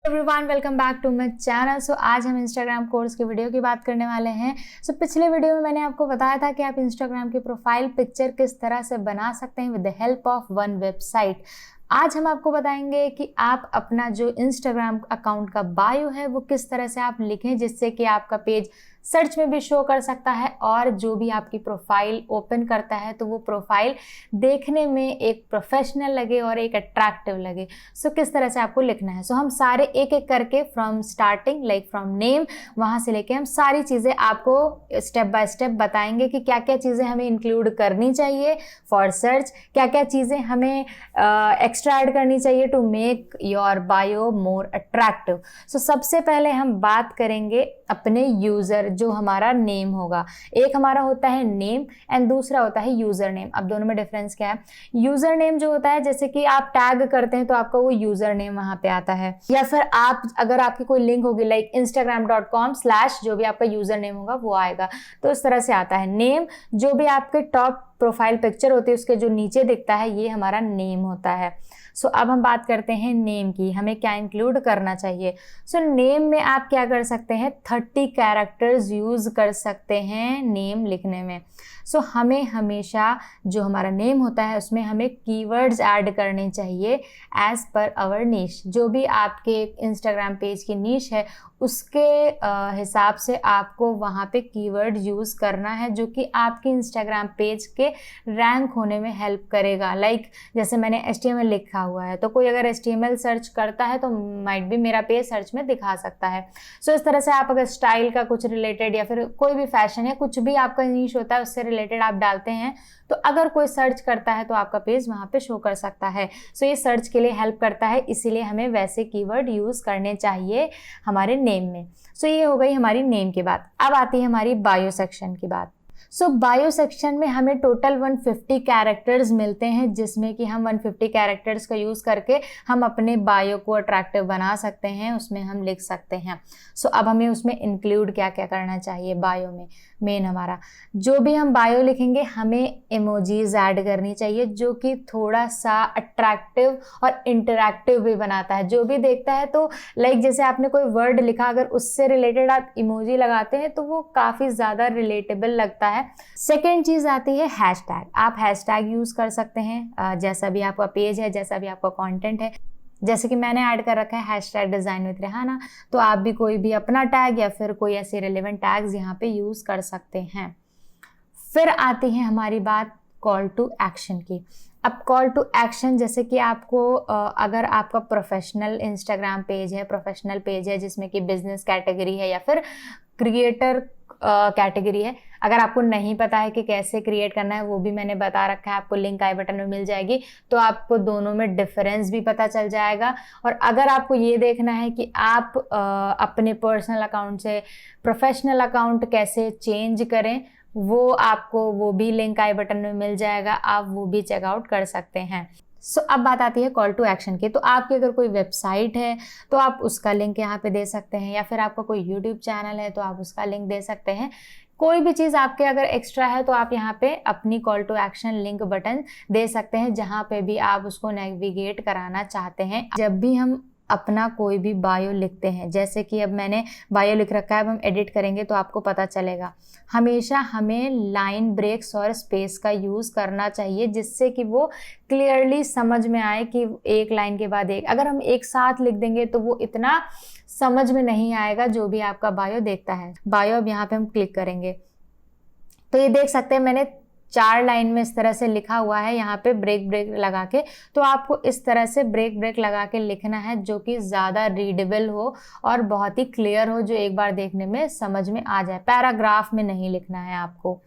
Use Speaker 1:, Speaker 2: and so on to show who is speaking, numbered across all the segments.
Speaker 1: Everyone, welcome back to my channel. So आज हम Instagram course की वीडियो की बात करने वाले हैं। पिछले वीडियो में मैंने आपको बताया था कि आप इंस्टाग्राम की प्रोफाइल पिक्चर किस तरह से बना सकते हैं with the help of one website. आज हम आपको बताएंगे कि आप अपना जो इंस्टाग्राम अकाउंट का बायो है वो किस तरह से आप लिखें जिससे कि आपका पेज सर्च में भी शो कर सकता है और जो भी आपकी प्रोफाइल ओपन करता है तो वो प्रोफाइल देखने में एक प्रोफेशनल लगे और एक अट्रैक्टिव लगे। किस तरह से आपको लिखना है। हम सारे एक एक करके from starting like from name वहाँ से लेके हम सारी चीज़ें आपको स्टेप बाय स्टेप बताएंगे कि क्या क्या चीज़ें हमें इंक्लूड करनी चाहिए फॉर सर्च, क्या क्या चीज़ें हमें एक्स्ट्रा ऐड करनी चाहिए to make your bio more attractive. सबसे पहले हम बात करेंगे अपने यूज़र, जो हमारा नेम होगा। एक हमारा होता है नेम एंड दूसरा होता है यूज़र नेम। अब दोनों में डिफरेंस क्या है? यूज़र नेम जो होता है जैसे कि आप टैग करते हैं तो आपका वो यूज़र नेम वहाँ पे आता है, या फिर आप अगर आपकी कोई लिंक होगी लाइक instagram.com/ जो भी आपका यूज़र नेम होगा वो आएगा। तो इस तरह से आता है नेम। जो भी आपके टॉप प्रोफाइल पिक्चर होती है उसके जो नीचे दिखता है ये हमारा नेम होता है। अब हम बात करते हैं नेम की, हमें क्या इंक्लूड करना चाहिए। नेम में आप क्या कर सकते हैं, 30 कैरेक्टर्स यूज़ कर सकते हैं नेम लिखने में। हमें हमेशा जो हमारा नेम होता है उसमें हमें कीवर्ड्स ऐड करने चाहिए एज पर आवर नीश। जो भी आपके इंस्टाग्राम पेज की नीश है उसके हिसाब से आपको वहाँ पे कीवर्ड यूज़ करना है जो कि आपके इंस्टाग्राम पेज के रैंक होने में हेल्प करेगा। लाइक जैसे मैंने HTML लिखा हुआ है तो कोई अगर HTML सर्च करता है तो माइट भी मेरा पेज सर्च में दिखा सकता है। इस तरह से आप अगर स्टाइल का कुछ रिलेटेड या फिर कोई भी फैशन या कुछ भी आपका नीश होता है उससे रिलेटेड आप डालते हैं तो अगर कोई सर्च करता है तो आपका पेज वहाँ पे शो कर सकता है। ये सर्च के लिए हेल्प करता है, इसीलिए हमें वैसे कीवर्ड यूज़ करने चाहिए हमारे नेम में। ये हो गई हमारी नेम की बात। अब आती है हमारी बायो सेक्शन की बात। बायो सेक्शन में हमें टोटल 150 कैरेक्टर्स मिलते हैं जिसमें कि हम 150 कैरेक्टर्स का यूज़ करके हम अपने बायो को अट्रैक्टिव बना सकते हैं, उसमें हम लिख सकते हैं। अब हमें उसमें इंक्लूड क्या क्या करना चाहिए बायो में। मेन हमारा जो भी हम बायो लिखेंगे हमें इमोजीज ऐड करनी चाहिए जो कि थोड़ा सा अट्रैक्टिव और इंटरैक्टिव भी बनाता है। जो भी देखता है तो लाइक जैसे आपने कोई वर्ड लिखा अगर उससे रिलेटेड आप इमोजी लगाते हैं तो वो काफ़ी ज़्यादा रिलेटेबल लगता है। सेकेंड चीज़ आती है हैशटैग। आप हैशटैग यूज़ कर सकते हैं जैसा भी आपका पेज है, जैसा भी आपका कंटेंट है। जैसे कि मैंने ऐड कर रखा है हैशटैग डिज़ाइन विद रेहाना, तो आप भी कोई भी अपना टैग या फिर कोई ऐसे रिलेवेंट टैग्स यहाँ पे यूज़ कर सकते हैं। फिर आती है हमारी बात कॉल टू एक्शन की। अब कॉल टू एक्शन जैसे कि आपको अगर आपका प्रोफेशनल इंस्टाग्राम पेज है, प्रोफेशनल पेज है जिसमें कि बिजनेस कैटेगरी है या फिर क्रिएटर कैटेगरी है, अगर आपको नहीं पता है कि कैसे क्रिएट करना है वो भी मैंने बता रखा है, आपको लिंक आई बटन में मिल जाएगी तो आपको दोनों में डिफरेंस भी पता चल जाएगा। और अगर आपको ये देखना है कि आप अपने पर्सनल अकाउंट से प्रोफेशनल अकाउंट कैसे चेंज करें वो भी लिंक आई बटन में मिल जाएगा, आप वो भी चेकआउट कर सकते हैं। अब बात आती है कॉल टू एक्शन की। तो आपकी अगर कोई वेबसाइट है तो आप उसका लिंक यहाँ पे दे सकते हैं, या फिर आपका कोई यूट्यूब चैनल है तो आप उसका लिंक दे सकते हैं। कोई भी चीज़ आपके अगर एक्स्ट्रा है तो आप यहाँ पे अपनी call to action link button दे सकते हैं जहाँ पे भी आप उसको नेविगेट कराना चाहते हैं। जब भी हम अपना कोई भी बायो लिखते हैं, जैसे कि अब मैंने बायो लिख रखा है, अब हम एडिट करेंगे तो आपको पता चलेगा। हमेशा हमें लाइन ब्रेक्स और स्पेस का यूज़ करना चाहिए जिससे कि वो क्लियरली समझ में आए कि एक लाइन के बाद एक। अगर हम एक साथ लिख देंगे तो वो इतना समझ में नहीं आएगा जो भी आपका बायो देखता है। बायो अब यहाँ पे हम क्लिक करेंगे तो ये देख सकते हैं मैंने 4 लाइन में इस तरह से लिखा हुआ है यहाँ पे ब्रेक लगा के। तो आपको इस तरह से ब्रेक लगा के लिखना है जो कि ज़्यादा रीडेबल हो और बहुत ही क्लियर हो, जो एक बार देखने में समझ में आ जाए। पैराग्राफ में नहीं लिखना है आपको।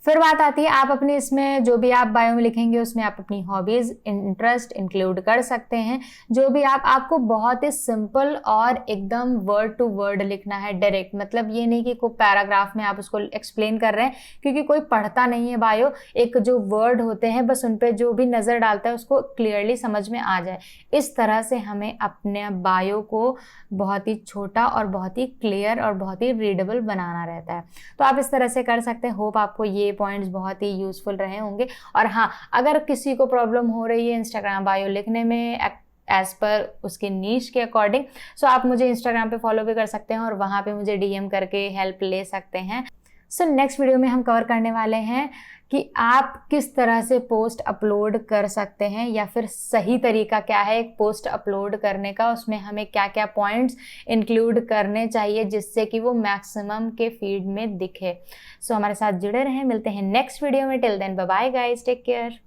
Speaker 1: फिर बात आती है आप अपने इसमें जो भी आप बायो में लिखेंगे उसमें आप अपनी हॉबीज़, इंटरेस्ट इंक्लूड कर सकते हैं। जो भी आपको बहुत ही सिंपल और एकदम वर्ड टू वर्ड लिखना है, डायरेक्ट। मतलब ये नहीं कि कोई पैराग्राफ में आप उसको एक्सप्लेन कर रहे हैं, क्योंकि कोई पढ़ता नहीं है बायो। एक जो वर्ड होते हैं बस उन पर जो भी नज़र डालता है उसको क्लियरली समझ में आ जाए। इस तरह से हमें अपने बायो को बहुत ही छोटा और बहुत ही क्लियर और बहुत ही रीडेबल बनाना रहता है। तो आप इस तरह से कर सकते हैं। होप आपको ये पॉइंट्स बहुत ही यूजफुल रहे होंगे। और हाँ, अगर किसी को प्रॉब्लम हो रही है इंस्टाग्राम बायो लिखने में, एज पर उसके नीश के अकॉर्डिंग। सो आप मुझे इंस्टाग्राम पे फॉलो भी कर सकते हैं और वहाँ पे मुझे डीएम करके हेल्प ले सकते हैं। सो नेक्स्ट वीडियो में हम कवर करने वाले हैं कि आप किस तरह से पोस्ट अपलोड कर सकते हैं या फिर सही तरीका क्या है एक पोस्ट अपलोड करने का, उसमें हमें क्या क्या पॉइंट्स इंक्लूड करने चाहिए जिससे कि वो मैक्सिमम के फीड में दिखे। सो हमारे साथ जुड़े रहें, मिलते हैं नेक्स्ट वीडियो में। Till then bye bye guys, take care.